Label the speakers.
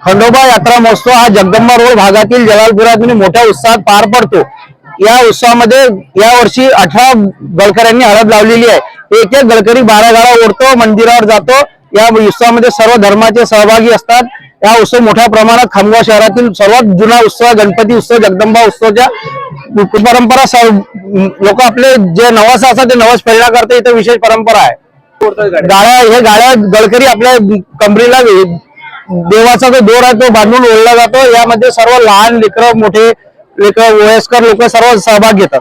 Speaker 1: खंडोबा यात्रा महोत्सव हा जगदंबा रोड भागातील जलालपुरात मोठ्या उत्साहात पार पडतो। या उत्सवामध्ये यावर्षी 18 गळकऱ्यांनी हळद लावलेली आहे। एक एक गळकरी 12 गाडा ओढतो, मंदिरावर जातो। या उत्सवामध्ये सर्व धर्माचे सहभागी असतात। या उत्सव मोठ्या प्रमाणात खामगाव शहरातील सर्वात जुना उत्सव गणपती उत्सव जगदंबा उत्सवच्या परंपरा लोक आपले जे नवस असतात ते नवस फेडण्या करते। इथे विशेष परंपरा आहे। गाड्या गळकरी आपल्या कमरेला देवाचा जो दोर आहे तो बांधून ओढला जातो। यामध्ये सर्व लहान लेकरं, मोठे लेकरं, वयस्कर लोक सर्व सहभाग घेतात।